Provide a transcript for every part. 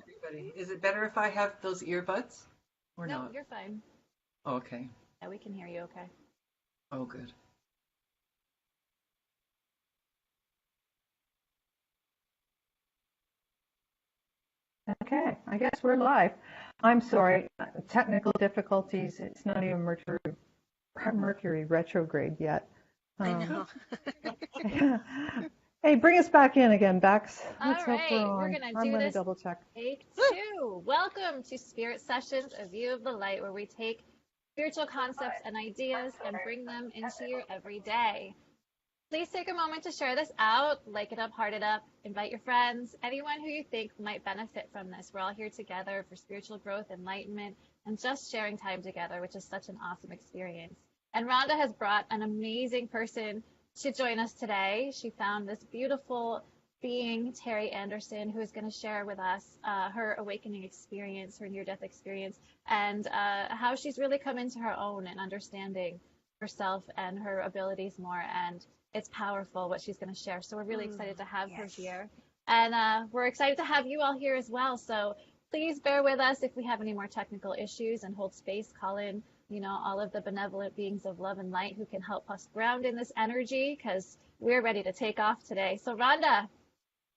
everybody. Is it better if I have those earbuds or Nope, not? you're fine. Okay. Yeah, we can hear you okay. Oh, good. Okay, I guess we're live. I'm sorry, technical difficulties. It's not even Mercury retrograde yet. I know. Hey, bring us back in again, Bex. All Let's hope we're right, we're on. gonna I'm do going to this double check. take two. Welcome to Spirit Sessions, a view of the light, where we take spiritual concepts and ideas and bring them into your everyday. Please take a moment to share this out, like it up, heart it up, invite your friends, anyone who you think might benefit from this. We're all here together for spiritual growth, enlightenment, and just sharing time together, which is such an awesome experience. And Rhonda has brought an amazing person to join us today. She found this beautiful being, Terry Anderson, who is going to share with us her awakening experience, her near-death experience, and how she's really come into her own and understanding herself and her abilities more. And it's powerful what she's going to share. So we're really excited to have her here. And we're excited to have you all here as well. So please bear with us if we have any more technical issues, and hold space, call in, all of the benevolent beings of love and light who can help us ground in this energy, because we're ready to take off today. So Rhonda,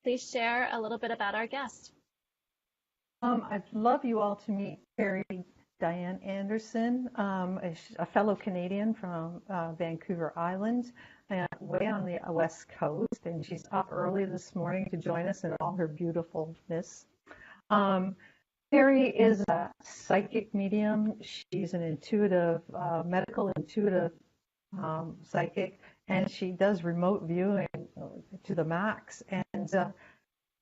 please share a little bit about our guest. I'd love you all to meet Terry Diane Anderson, a fellow Canadian from Vancouver Island, way on the west coast, and she's up early this morning to join us in all her beautifulness. Terry is a psychic medium. She's an intuitive, medical intuitive psychic, and she does remote viewing to the max. And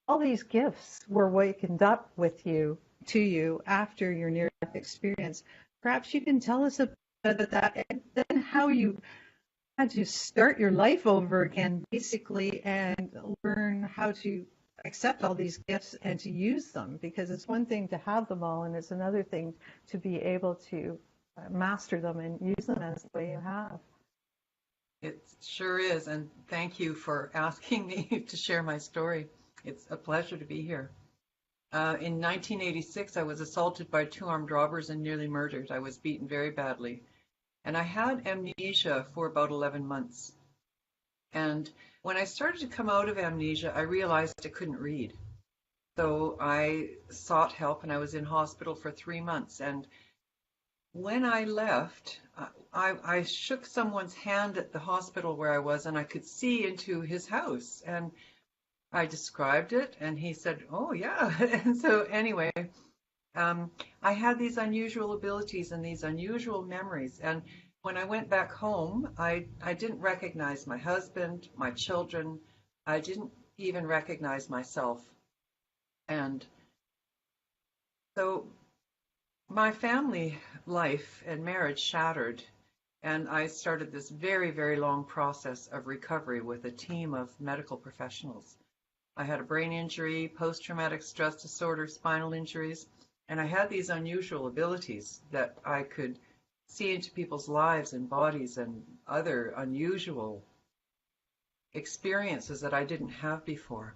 all these gifts were wakened up to you after your near-death experience. Perhaps you can tell us about that, and then how you had to start your life over again, basically, and learn how to accept all these gifts and to use them, because it's one thing to have them all, and it's another thing to be able to master them and use them as the way you have. It sure is, and thank you for asking me to share my story. It's a pleasure to be here. In 1986, I was assaulted by two armed robbers and nearly murdered. I was beaten very badly, and I had amnesia for about 11 months. And when I started to come out of amnesia, I realized I couldn't read. So I sought help, and I was in hospital for 3 months. And when I left, I shook someone's hand at the hospital where I was, and I could see into his house. And I described it, and he said, "Oh, yeah." And so anyway, I had these unusual abilities and these unusual memories. And when I went back home, I didn't recognize my husband, my children. I didn't even recognize myself. And so my family life and marriage shattered, and I started this very, very long process of recovery with a team of medical professionals. I had a brain injury, post-traumatic stress disorder, spinal injuries, and I had these unusual abilities that I could see into people's lives and bodies and other unusual experiences that I didn't have before.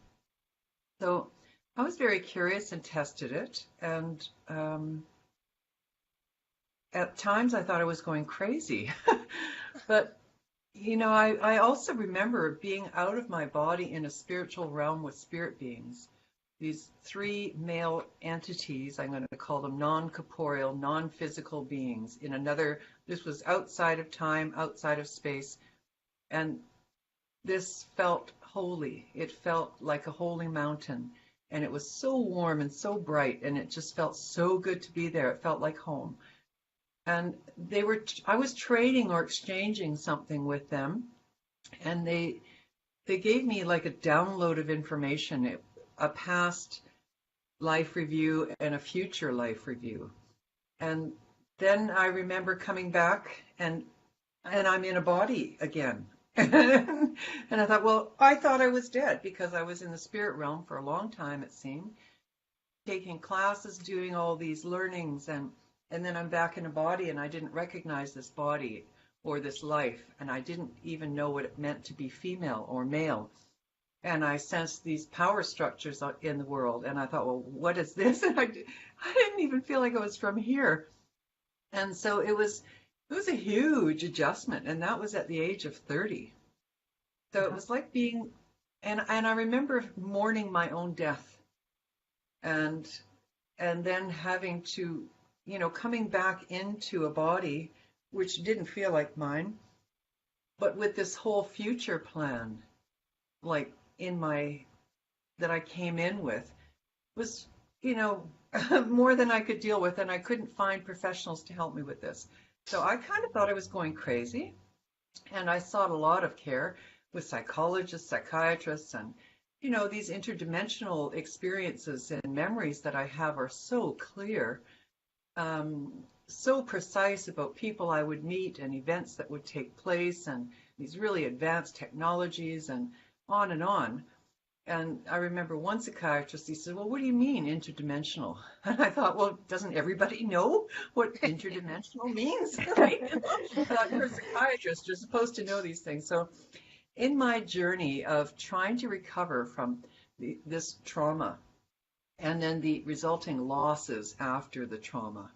So I was very curious and tested it, and at times I thought I was going crazy. But I also remember being out of my body in a spiritual realm with spirit beings. These three male entities, I'm going to call them non-corporeal, non-physical beings in another, this was outside of time, outside of space. And this felt holy. It felt like a holy mountain. And it was so warm and so bright, and it just felt so good to be there. It felt like home. And I was trading or exchanging something with them, and they gave me like a download of information, a past life review and a future life review. And then I remember coming back, and I'm in a body again. And I thought, well, I thought I was dead because I was in the spirit realm for a long time, it seemed, taking classes, doing all these learnings, and then I'm back in a body, and I didn't recognize this body or this life, and I didn't even know what it meant to be female or male. and I sensed these power structures in the world. And I thought, well, what is this? And I didn't even feel like I was from here. And so it was a huge adjustment, and that was at the age of 30. So it was like being, and I remember mourning my own death, and then having to, coming back into a body which didn't feel like mine, but with this whole future plan, like that I came in with, was, more than I could deal with, and I couldn't find professionals to help me with this. So I kind of thought I was going crazy, and I sought a lot of care with psychologists, psychiatrists, and these interdimensional experiences and memories that I have are so clear, so precise about people I would meet and events that would take place, and these really advanced technologies, and on and on. And I remember one psychiatrist, he said, well, what do you mean interdimensional? And I thought, well, doesn't everybody know what interdimensional means? I thought, you're a psychiatrist, you're supposed to know these things. So in my journey of trying to recover from this trauma and then the resulting losses after the trauma,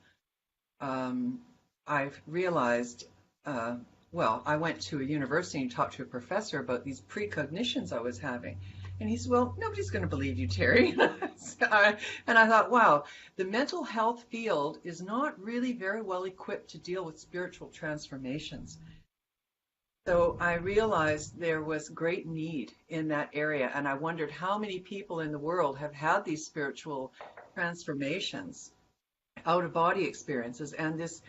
I've realized, I went to a university and talked to a professor about these precognitions I was having. And he said, well, nobody's going to believe you, Terry. And I thought, wow, the mental health field is not really very well equipped to deal with spiritual transformations. So I realized there was great need in that area. And I wondered how many people in the world have had these spiritual transformations, out-of-body experiences, and this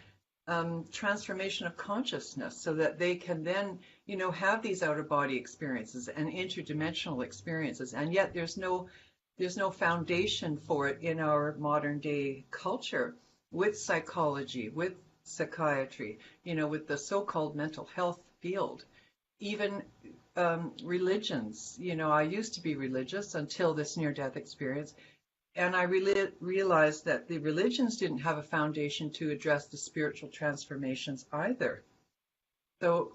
transformation of consciousness, so that they can then, have these out-of-body experiences and interdimensional experiences. And yet there's no foundation for it in our modern day culture with psychology, with psychiatry, with the so-called mental health field, even religions. I used to be religious until this near-death experience. And I realized that the religions didn't have a foundation to address the spiritual transformations either. So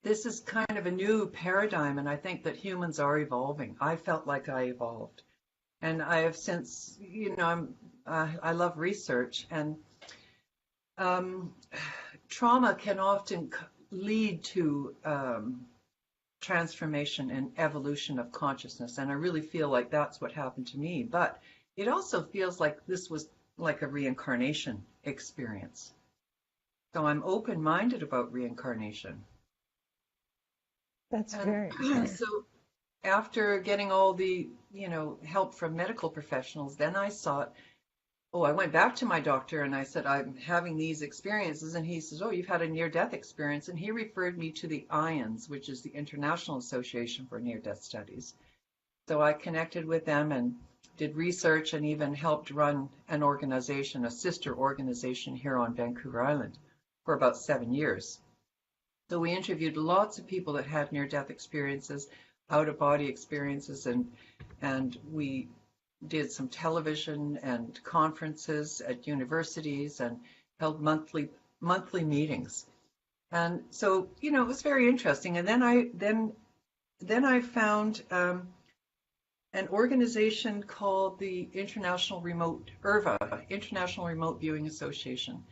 this is kind of a new paradigm, and I think that humans are evolving. I felt like I evolved. And I have since, I love research, and trauma can often lead to transformation and evolution of consciousness, and I really feel like that's what happened to me. But it also feels like this was like a reincarnation experience. So I'm open-minded about reincarnation. That's And very so after getting all the help from medical professionals, then I went back to my doctor and I said, I'm having these experiences. And he says, oh, you've had a near-death experience. And he referred me to the IONS, which is the International Association for Near-Death Studies. So I connected with them and did research and even helped run an organization, a sister organization here on Vancouver Island for about 7 years. So we interviewed lots of people that had near-death experiences, out-of-body experiences, and we did some television and conferences at universities and held monthly meetings. And so, it was very interesting. And then I found an organization called the International Remote Viewing Association.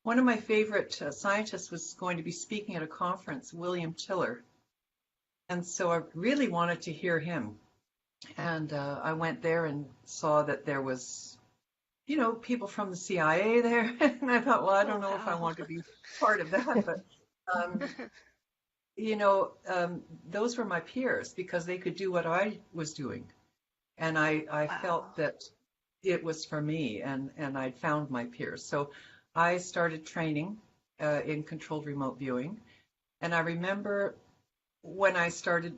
One of my favorite scientists was going to be speaking at a conference, William Tiller. And so I really wanted to hear him. And I went there and saw that there was, people from the CIA there. And I thought, well, I don't know if I want to be part of that. But, those were my peers because they could do what I was doing. And I felt that it was for me, and I'd found my peers. So I started training in controlled remote viewing. And I remember when I started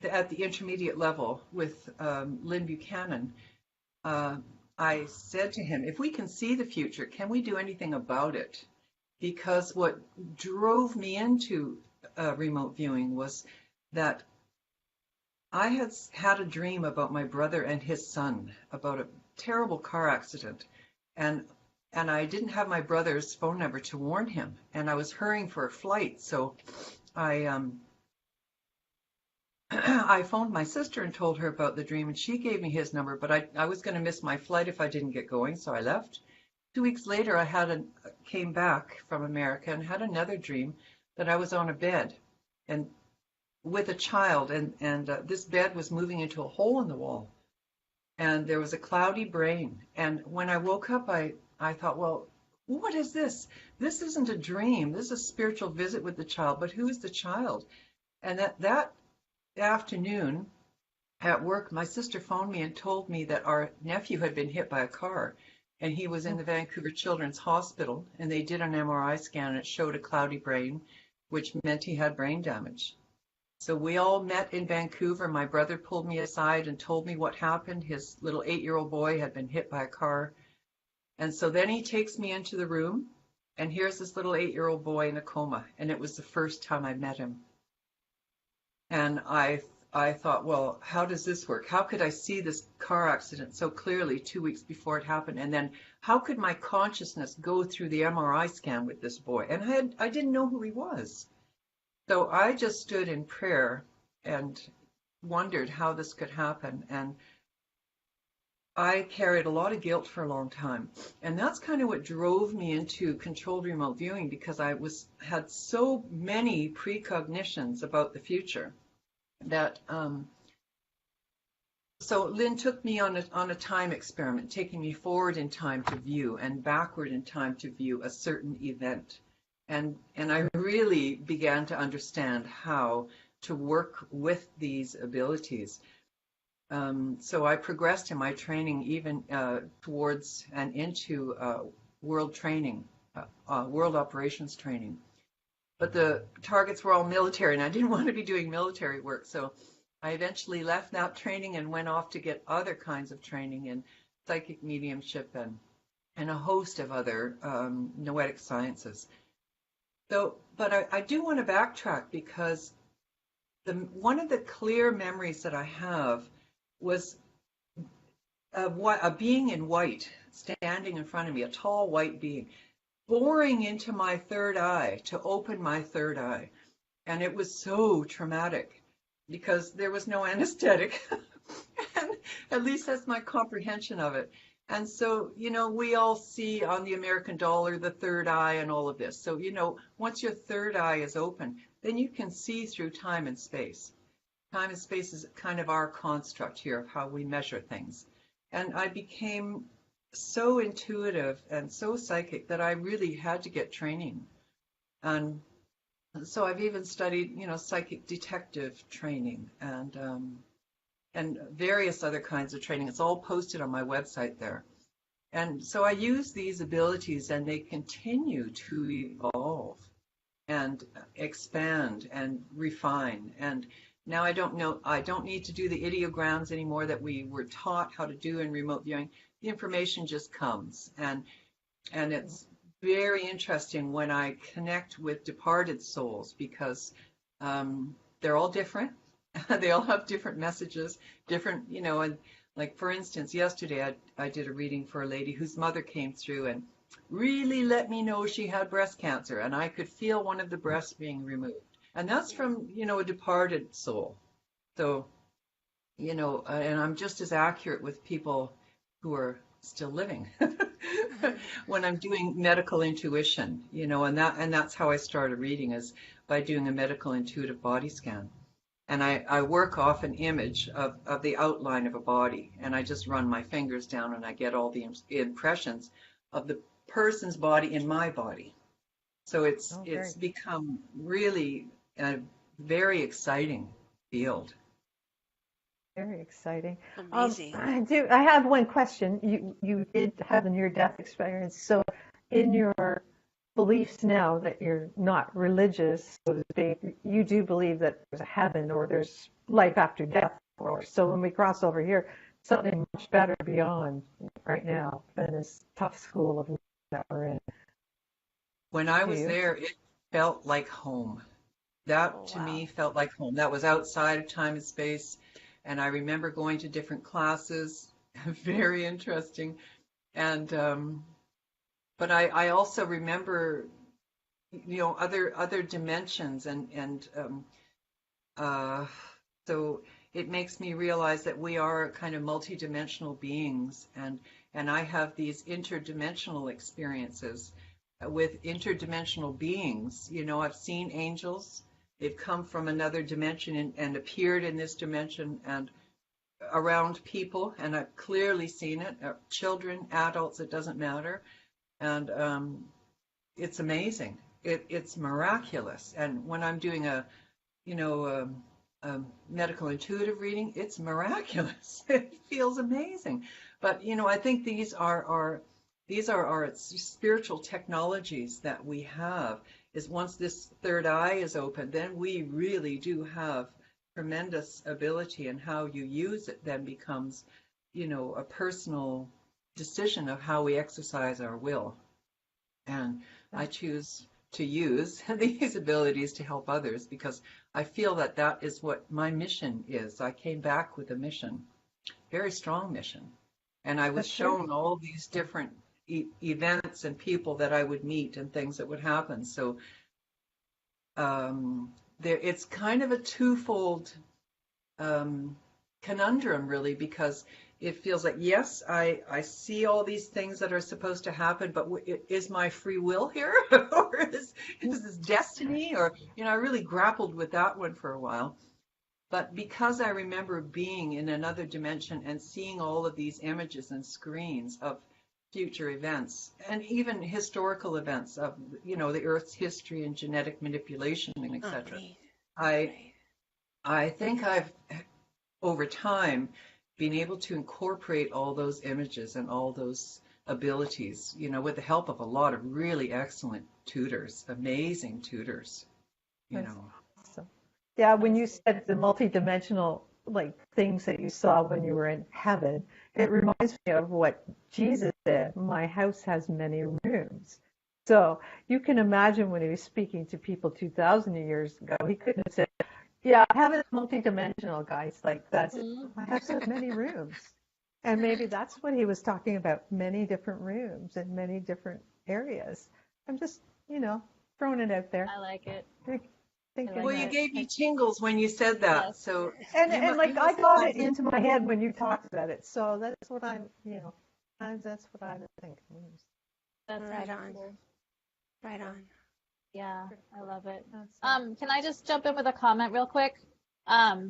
at the intermediate level with Lynn Buchanan, I said to him, if we can see the future, can we do anything about it? Because what drove me into remote viewing was that I had a dream about my brother and his son, about a terrible car accident. And I didn't have my brother's phone number to warn him. And I was hurrying for a flight. So I I phoned my sister and told her about the dream, and she gave me his number, but I was going to miss my flight if I didn't get going, so I left. 2 weeks later, came back from America and had another dream that I was on a bed and with a child, and this bed was moving into a hole in the wall, and there was a cloudy brain. And when I woke up, I thought, well, what is this? This isn't a dream. This is a spiritual visit with the child, but who is the child? And that afternoon at work, my sister phoned me and told me that our nephew had been hit by a car, and he was in the Vancouver Children's Hospital, and they did an MRI scan, and it showed a cloudy brain, which meant he had brain damage. So we all met in Vancouver. My brother pulled me aside and told me what happened. His little 8-year-old boy had been hit by a car. And so then he takes me into the room, and here's this little 8-year-old boy in a coma, and it was the first time I met him. And I thought, well, how does this work? How could I see this car accident so clearly 2 weeks before it happened? And then how could my consciousness go through the MRI scan with this boy? And I didn't know who he was. So I just stood in prayer and wondered how this could happen. And I carried a lot of guilt for a long time. And that's kind of what drove me into controlled remote viewing, because I had so many precognitions about the future that so Lynn took me on a time experiment, taking me forward in time to view and backward in time to view a certain event. And I really began to understand how to work with these abilities. So I progressed in my training even towards and into world training, world operations training. But the targets were all military, and I didn't want to be doing military work. So I eventually left that training and went off to get other kinds of training in psychic mediumship and a host of other noetic sciences. So, but I do want to backtrack, because one of the clear memories that I have was a being in white standing in front of me, a tall white being, boring into my third eye to open my third eye. And it was so traumatic because there was no anesthetic. And at least that's my comprehension of it. And so, we all see on the American dollar the third eye and all of this. So, once your third eye is open, then you can see through time and space. Time and space is kind of our construct here of how we measure things. And I became so intuitive and so psychic that I really had to get training. And so I've even studied, psychic detective training and various other kinds of training. It's all posted on my website there. And so I use these abilities, and they continue to evolve and expand and refine. And now I don't need to do the ideograms anymore that we were taught how to do in remote viewing. The information just comes. And it's very interesting when I connect with departed souls, because they're all different. They all have different messages, different, and like, for instance, yesterday I did a reading for a lady whose mother came through and really let me know she had breast cancer, and I could feel one of the breasts being removed. And that's from, a departed soul. So, and I'm just as accurate with people who are still living when I'm doing medical intuition, and that's how I start a reading, is by doing a medical intuitive body scan. And I work off an image of the outline of a body, and I just run my fingers down and I get all the impressions of the person's body in my body. So it's become really a very exciting field. Very exciting. Amazing. I have one question. You did have a near-death experience. So in your beliefs now that you're not religious, so to speak, you do believe that there's a heaven or there's life after death. Or so when we cross over here, something much better beyond right now than this tough school of that we're in. When I was there, it felt like home. That to me felt like home. That was outside of time and space. And I remember going to different classes, very interesting. And but I also remember, other dimensions and So it makes me realize that we are kind of multidimensional beings, and I have these interdimensional experiences with interdimensional beings. You know, I've seen angels. They've come from another dimension and appeared in this dimension and around people, and I've clearly seen it. Children, adults, it doesn't matter. And it's amazing. It's miraculous. And when I'm doing a medical intuitive reading, it's miraculous. It feels amazing. But I think these are our spiritual technologies that we have. Is once this third eye is open, then we really do have tremendous ability, and how you use it then becomes, a personal decision of how we exercise our will. And I choose to use these abilities to help others because I feel that that is what my mission is. I came back with a mission, very strong mission. And I was shown all these different events and people that I would meet and things that would happen. So it's kind of a twofold conundrum, really, because it feels like, yes, I see all these things that are supposed to happen, but is my free will here? Or is this destiny? Or, I really grappled with that one for a while. But because I remember being in another dimension and seeing all of these images and screens of future events and even historical events of, the Earth's history and genetic manipulation and etc. I think I've, over time, been able to incorporate all those images and all those abilities, with the help of a lot of really excellent tutors, amazing tutors, Awesome. Yeah, when you said the multidimensional things that you saw when you were in heaven, it reminds me of what Jesus said, my house has many rooms. So you can imagine when he was speaking to people 2,000 years ago, he couldn't have said, yeah, heaven's multidimensional, guys. That's my house has many rooms. And maybe that's what he was talking about, many different rooms in many different areas. I'm just, throwing it out there. I like it. Well, you gave me tingles when you said that. Yes. So I got it into my head when you talked about it. So that's what that's what I think. That's right on. cool. Right on. Yeah, I love it. Can I just jump in with a comment real quick? I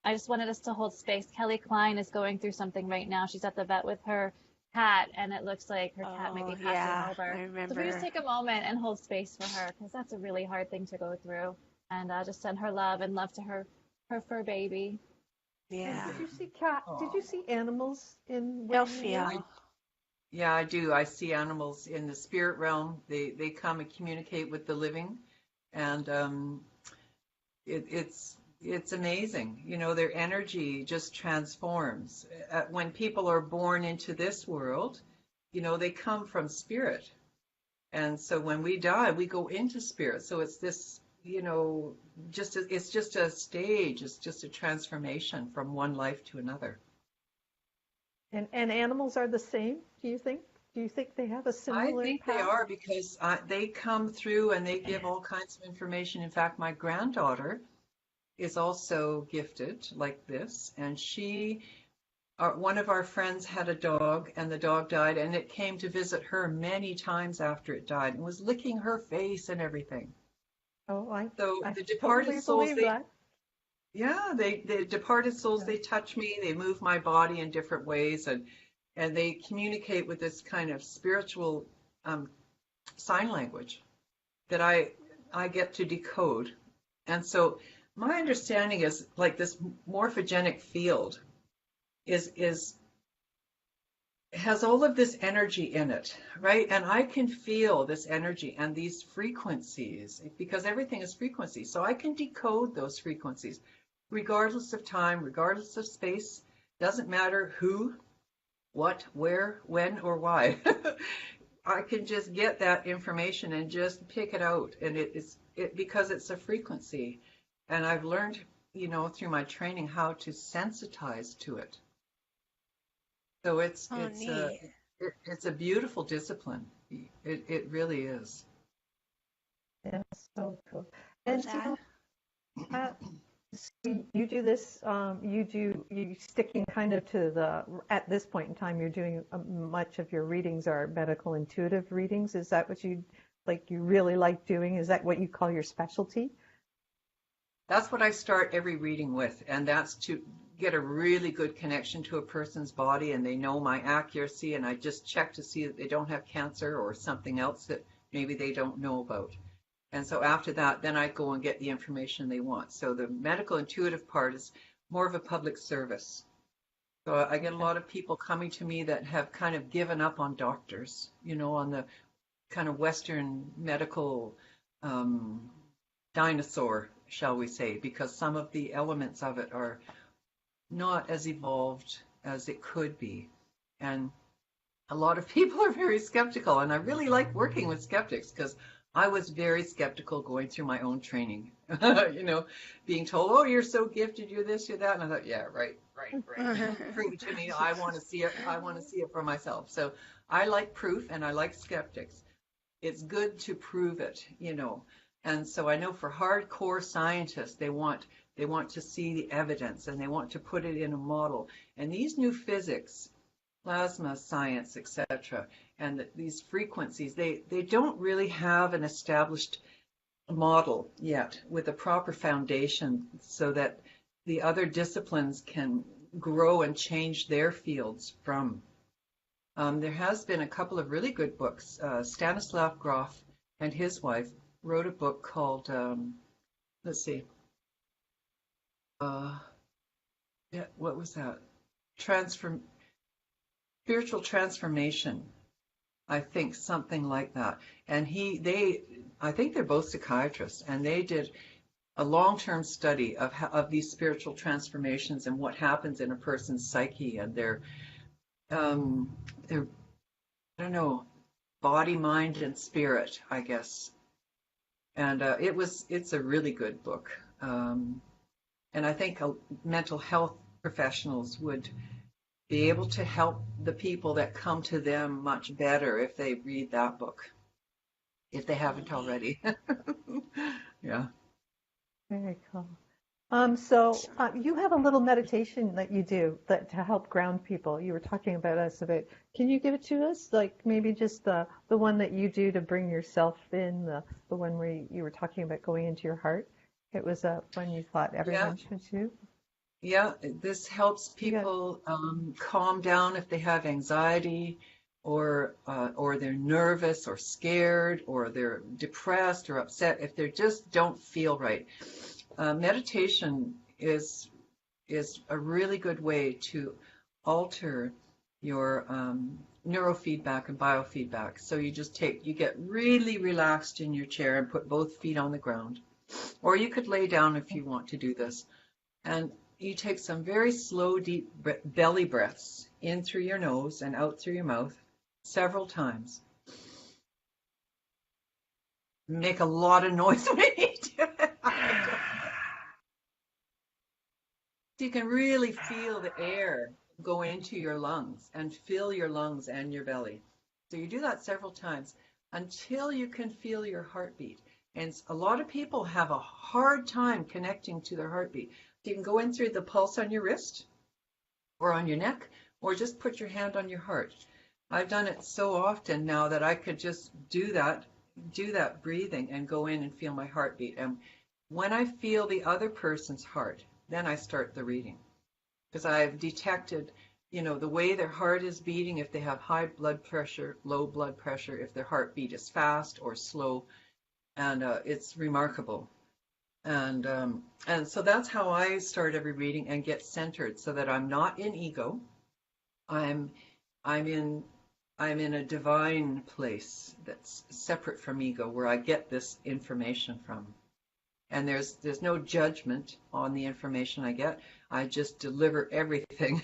just wanted us to hold space. Kelly Klein is going through something right now. She's at the vet with her cat, and it looks like her cat may be passing over. I remember. So please take a moment and hold space for her, because that's a really hard thing to go through. And just send her love and love to her fur baby. Yeah. Did you see Did you see animals in? They'll feel. Yeah, I do. I see animals in the spirit realm. They come and communicate with the living, and it's amazing. Their energy just transforms. When people are born into this world, they come from spirit, and so when we die, we go into spirit. So it's this. It's just a stage. It's just a transformation from one life to another. And animals are the same, do you think? Do you think they have a similar I think path? they are, because they come through and they give all kinds of information. In fact, my granddaughter is also gifted like this, and one of our friends had a dog, and the dog died, and it came to visit her many times after it died and was licking her face and everything. Oh, I the departed souls, believe that. Yeah, the departed souls, they touch me, they move my body in different ways, and they communicate with this kind of spiritual sign language that I get to decode. And so my understanding is like this morphogenic field has all of this energy in it, right? And I can feel this energy and these frequencies, because everything is frequency. So I can decode those frequencies, regardless of time, regardless of space. Doesn't matter who, what, where, when, or why. I can just get that information and just pick it out. And because it's a frequency. And I've learned, through my training how to sensitize to it. So it's a beautiful discipline. It really is. Yeah, so cool. And You do this, you sticking kind of to at this point in time, you're doing much of your readings are medical intuitive readings. Is that what you really like doing? Is that what you call your specialty? That's what I start every reading with, and that's to get a really good connection to a person's body, and they know my accuracy, and I just check to see that they don't have cancer or something else that maybe they don't know about. And so after that, then I go and get the information they want. So the medical intuitive part is more of a public service. So I get a lot of people coming to me that have kind of given up on doctors, on the kind of Western medical dinosaur, shall we say, because some of the elements of it are not as evolved as it could be. And a lot of people are very skeptical, and I really like working with skeptics because I was very skeptical going through my own training, being told, oh, you're so gifted, you're this, you're that. And I thought, yeah, right. Prove it to me. I want to see it. I want to see it for myself. So I like proof and I like skeptics. It's good to prove it, And so I know for hardcore scientists, they want to see the evidence and they want to put it in a model. And these new physics, plasma science, etc., and these frequencies, they don't really have an established model yet with a proper foundation so that the other disciplines can grow and change their fields from. There has been a couple of really good books. Stanislav Grof and his wife wrote a book called, what was that? Spiritual Transformation, I think, something like that. And I think they're both psychiatrists, and they did a long-term study of these spiritual transformations and what happens in a person's psyche and their I don't know, body, mind, and spirit, I guess. And it's a really good book. And I think mental health professionals would be able to help the people that come to them much better if they read that book, if they haven't already. Yeah. Very cool. So you have a little meditation that you do to help ground people. You were talking about us about. Can you give it to us? Like maybe just the one that you do to bring yourself in, the one where you were talking about going into your heart. It was one you thought everyone should do. Yeah, this helps people calm down if they have anxiety or they're nervous or scared or they're depressed or upset, if they just don't feel right. Meditation is a really good way to alter your neurofeedback and biofeedback. So you get really relaxed in your chair and put both feet on the ground. Or you could lay down if you want to do this. And you take some very slow, deep belly breaths in through your nose and out through your mouth several times. Make a lot of noise when you do it. You can really feel the air go into your lungs and fill your lungs and your belly. So you do that several times until you can feel your heartbeat. And a lot of people have a hard time connecting to their heartbeat. You can go in through the pulse on your wrist or on your neck, or just put your hand on your heart. I've done it so often now that I could just do that breathing and go in and feel my heartbeat. And when I feel the other person's heart, then I start the reading. Because I've detected, the way their heart is beating, if they have high blood pressure, low blood pressure, if their heartbeat is fast or slow. And it's remarkable. And so that's how I start every reading and get centered, so that I'm not in ego. I'm in a divine place that's separate from ego, where I get this information from. And there's no judgment on the information I get. I just deliver everything,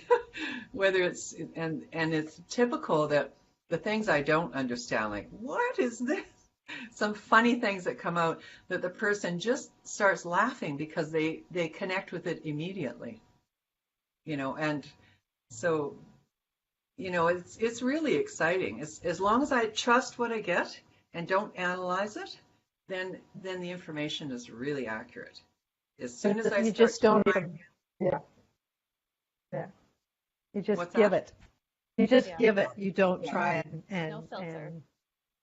whether it's and it's typical that the things I don't understand, like, what is this? Some funny things that come out that the person just starts laughing because they connect with it immediately, and so, it's really exciting. As long as I trust what I get and don't analyze it, then the information is really accurate. As soon as I You start just to don't find, even, yeah, yeah. You just what's give that? it. You just Yeah. give it. You don't Yeah, try No filter. and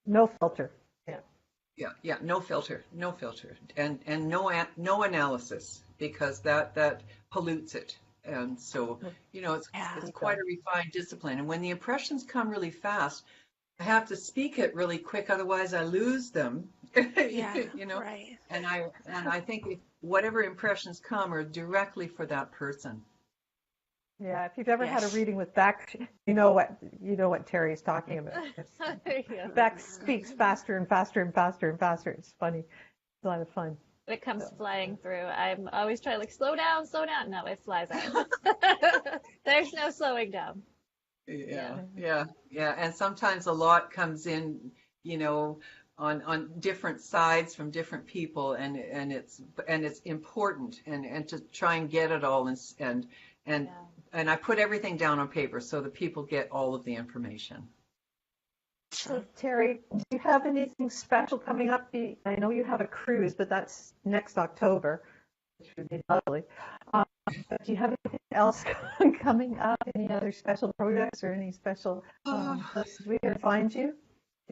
no filter. Yeah. yeah, no filter, and no analysis, because that pollutes it. And so, Yeah. it's quite a refined discipline. And when the impressions come really fast, I have to speak it really quick, otherwise I lose them. Yeah. you know, Right. and I think if whatever impressions come are directly for that person. Yeah, if you've ever had a Yes. reading with Beck, you know what Terry's talking about. Yeah. Beck speaks faster and faster and faster and faster. It's funny. It's a lot of fun. It comes So, flying through. I'm always trying to like slow down, slow down. No, it flies out. There's no slowing down. Yeah. Yeah. And sometimes a lot comes in, you know, on different sides from different people, and it's important, and to try and get it all, and Yeah. and I put everything down on paper so that people get all of the information. so Terry, do you have anything special coming up? I know you have a cruise, but that's next October, which would be lovely. But do you have anything else coming up? Any other special projects or any special places we can find you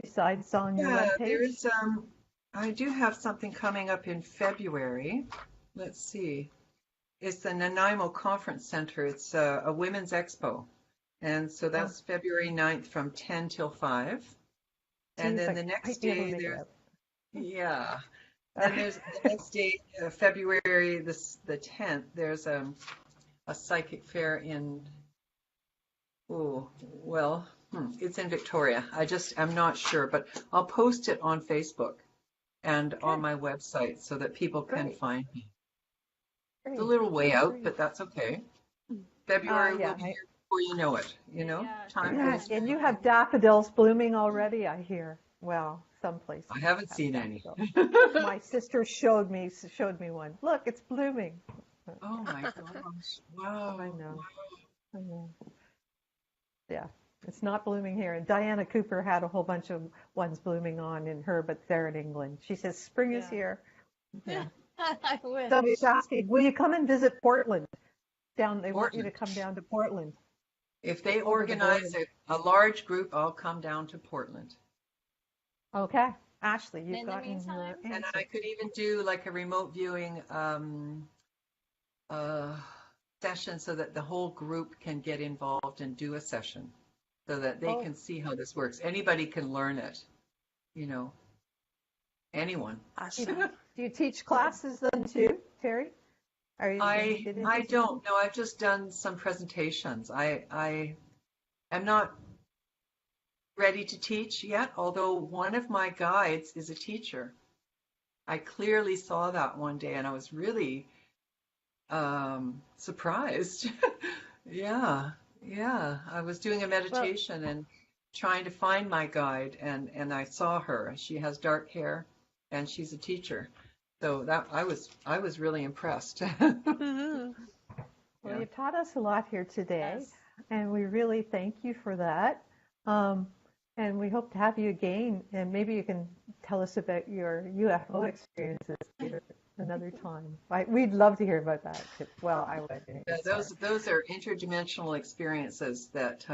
besides on your Yeah, webpage? I do have something coming up in February. Let's see. It's the Nanaimo Conference Center. It's a women's expo. And so Oh, that's February 9th from 10 till 5. And geez, then I the next might be able to day make it there's, up. yeah. Then there's the next day, February the 10th, there's a psychic fair in, it's in Victoria. I'm not sure, but I'll post it on Facebook and on Okay, my website so that people can great, find me. It's a great, little way out, great. but that's okay. February will Yeah, be here before you know it, Yeah. Time yeah, goes. and you have daffodils blooming already, I hear. Well, some I places haven't have seen any. daffodils. My sister showed me one. Look, it's blooming. Oh my gosh. I Wow. know, I know. Yeah, it's not blooming here. And Diana Cooper had a whole bunch of ones blooming on in her, but they're in England. She says spring is Yeah. here. Yeah. I wish. Somebody's asking, will you come and visit Portland? They want you to Portland. come down to Portland, If they over the organize border. a large group, I'll come down to Portland. Okay, Ashley, you've In the gotten your meantime, And answer. I could even do like a remote viewing uh, session so that the whole group can get involved and do a session so that they Oh, can see how this works. Anybody can learn it, you know, anyone. do Awesome. you teach classes then too, Terry? Are you going to get I into don't know. I've just done some presentations. I am not ready to teach yet, although one of my guides is a teacher. I clearly saw that one day and I was really surprised. Yeah, yeah. I was doing a Well, meditation and trying to find my guide, and I saw her. She has dark hair and she's a teacher. So that I was really impressed. Mhm. well, Yeah. you've taught us a lot here today, yes. and we really thank you for that. Um, and we hope to have you again, and maybe you can tell us about your UFO experiences here another time. We'd love to hear about that. Well, I would. Yeah, Sorry. those are interdimensional experiences that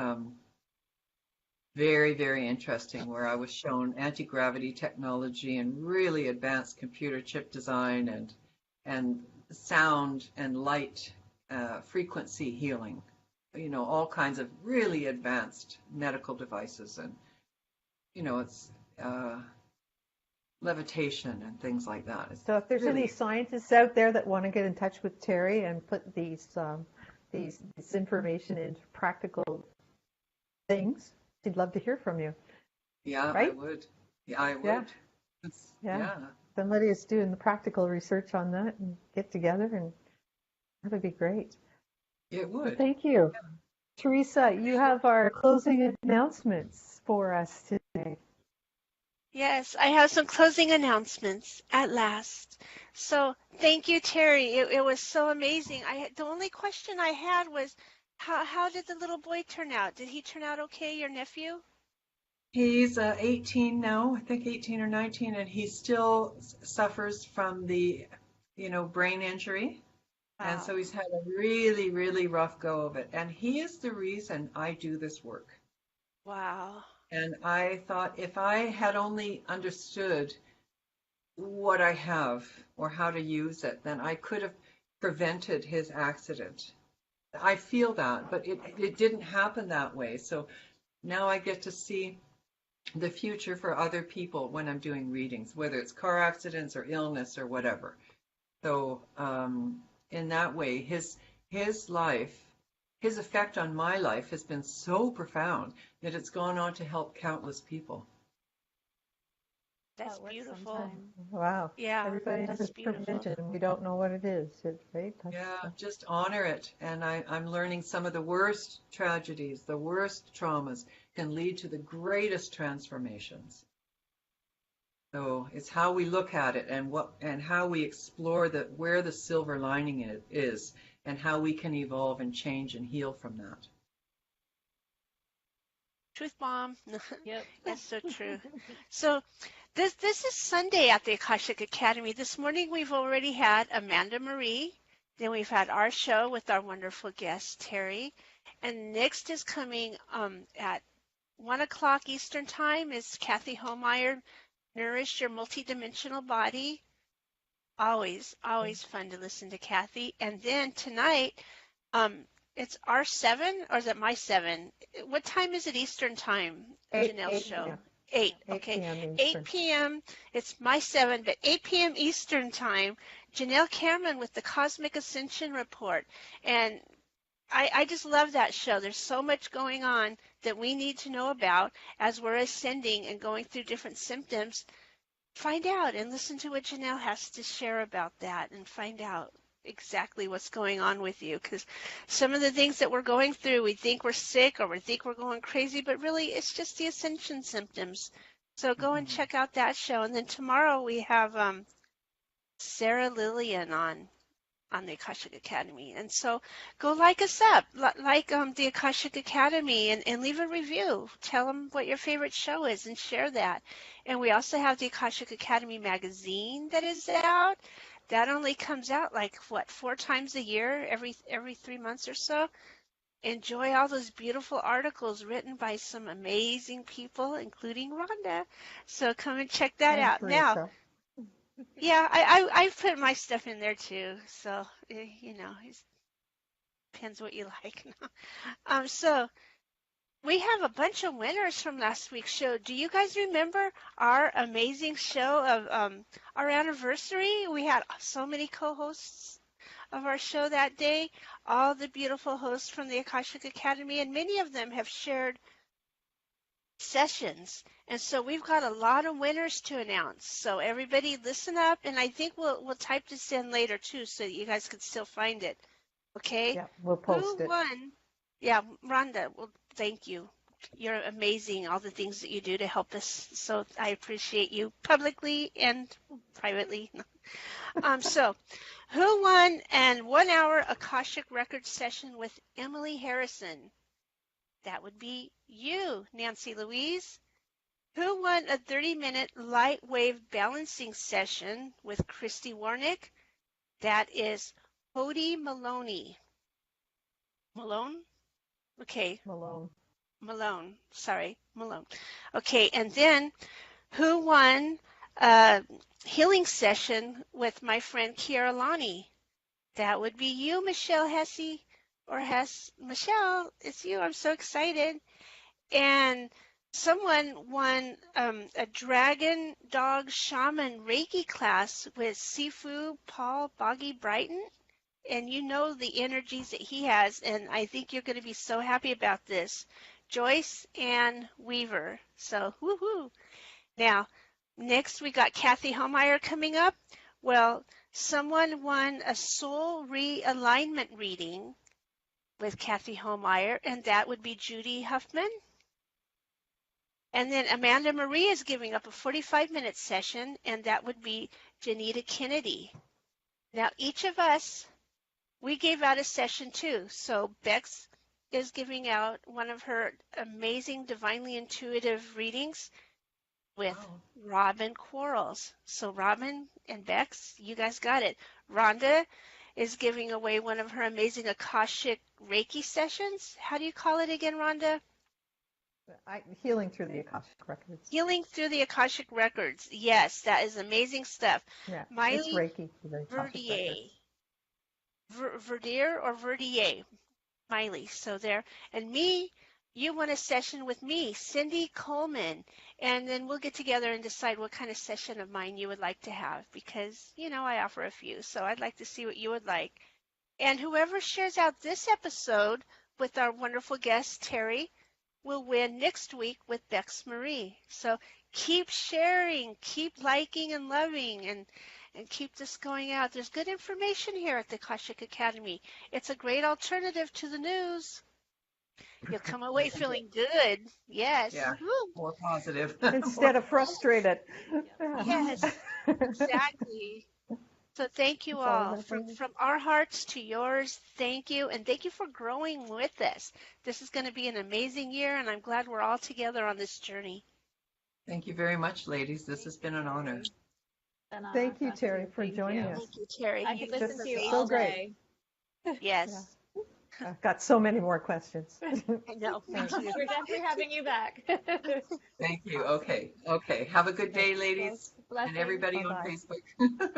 very, very interesting, where I was shown anti-gravity technology and really advanced computer chip design and sound and light frequency healing. All kinds of really advanced medical devices, and it's uh, levitation and things like that. It's So if there's any really, scientists out there that want to get in touch with Terry and put this information into practical things, she'd love to hear from you, yeah, I right? would. Yeah, I Yeah, would. yeah. Yeah, Somebody is doing the practical research on that and get together, and that would be great. it Well, would. thank you. Teresa, you have our closing announcements for us today. Yes, I have some closing announcements at last. So thank you, Terry. It was so amazing. The only question I had was, how did the little boy turn out? Did he turn out okay, your nephew? He's 18 now, I think 18 or 19, and he still suffers from the brain injury. And Wow. so he's had a really, really rough go of it. And he is the reason I do this work. Wow. And I thought if I had only understood what I have or how to use it, then I could have prevented his accident. I feel that, but it didn't happen that way. So now I get to see the future for other people when I'm doing readings, whether it's car accidents or illness or whatever. So in that way, his life, his effect on my life has been so profound that it's gone on to help countless people. That's That works beautiful. sometime. Wow. Yeah, Everybody has that's this beautiful. privilege and we don't know what it is, right? Yeah, just honor it. And I'm learning some of the worst tragedies, the worst traumas can lead to the greatest transformations. So it's how we look at it and how we explore where the silver lining is and how we can evolve and change and heal from that. Truth bomb. Yep. That's so true. So this is Sunday at the Akashic Academy. This morning we've already had Amanda Marie. Then we've had our show with our wonderful guest, Terry. And next is coming at 1 o'clock Eastern Time is Kathy Homeyer, Nourish Your Multidimensional Body. Always, always fun to listen to Kathy. And then tonight, it's our 7 or is it my 7? What time is it Eastern Time, 8, Janelle's 8 show? p.m. 8, 8 okay. p.m. 8 Eastern. p.m. It's my 7, but 8 p.m. Eastern Time, Janelle Cameron with the Cosmic Ascension Report. And I just love that show. There's so much going on that we need to know about as we're ascending and going through different symptoms. Find out and listen to what Janelle has to share about that and find out exactly what's going on with you, because some of the things that we're going through, we think we're sick or we think we're going crazy, but really it's just the ascension symptoms. So go and check out that show. And then tomorrow we have Sarah Lillian on the Akashic Academy. And so go like us up, like the Akashic Academy, and leave a review. Tell them what your favorite show is and share that. And we also have the Akashic Academy magazine that is out. That only comes out like, 4 times a year, every 3 months or so. Enjoy all those beautiful articles written by some amazing people, including Rhonda. So come and check that And out. Now, Teresa. yeah, I've put my stuff in there too. So, it depends what you like. So we have a bunch of winners from last week's show. Do you guys remember our amazing show of our anniversary? We had so many co-hosts of our show that day, all the beautiful hosts from the Akashic Academy, and many of them have shared sessions. And so we've got a lot of winners to announce. So everybody listen up, and I think we'll type this in later too so that you guys can still find it. Okay? Yeah, we'll post Who it. won? Yeah, Rhonda, well, thank you. You're amazing, all the things that you do to help us. So I appreciate you publicly and privately. So who won an 1-hour Akashic record session with Emily Harrison? That would be you, Nancy Louise. Who won a 30-minute light wave balancing session with Christy Warnick? That is Hody Maloney. Malone? Okay, Malone. Malone. Sorry, Malone. Okay, and then who won a healing session with my friend Kiara Lani? That would be you, Michelle Hesse, or Michelle, it's you. I'm so excited. And someone won a dragon dog shaman Reiki class with Sifu Paul Boggy Brighton. And you know the energies that he has, and I think you're going to be so happy about this. Joyce Ann Weaver. So, woohoo. Now, next we got Kathy Homeyer coming up. Well, someone won a soul realignment reading with Kathy Homeyer, and that would be Judy Huffman. And then Amanda Marie is giving up a 45-minute session, and that would be Janita Kennedy. Now, each of us, we gave out a session too. So Bex is giving out one of her amazing divinely intuitive readings with Wow. Robin Quarles. So Robin and Bex, you guys got it. Rhonda is giving away one of her amazing Akashic Reiki sessions. How do you call it again, Rhonda? Healing through the Akashic records. Healing through the Akashic Records. Yes, that is amazing stuff. Yeah, it's Miley Reiki through the Akashic Verdier. records. Verdier or Verdier? Miley. So there. And me, you want a session with me, Cindy Coleman. And then we'll get together and decide what kind of session of mine you would like to have because, I offer a few. So I'd like to see what you would like. And whoever shares out this episode with our wonderful guest, Terry, will win next week with Bex Marie. So keep sharing, keep liking and loving, and keep this going out. There's good information here at the Akashic Academy. It's a great alternative to the news. You'll come away feeling good. Yes. Yeah, more positive. Instead of frustrated. Yes, exactly. So thank you It's all all. about bringing- From our hearts to yours, thank you. And thank you for growing with us. This is going to be an amazing year, and I'm glad we're all together on this journey. Thank you very much, ladies. This has been an honor. Been an honor Thank for you, us Terry, too. for Thank joining you. us. Thank you, Terry. I could listen to you so all great. day. Yes, I've got so many more questions. I know. Me Thanks. too. We're definitely having you back. Thank you. Okay. Have a good day, ladies, and Blessings. everybody on Bye-bye. Facebook.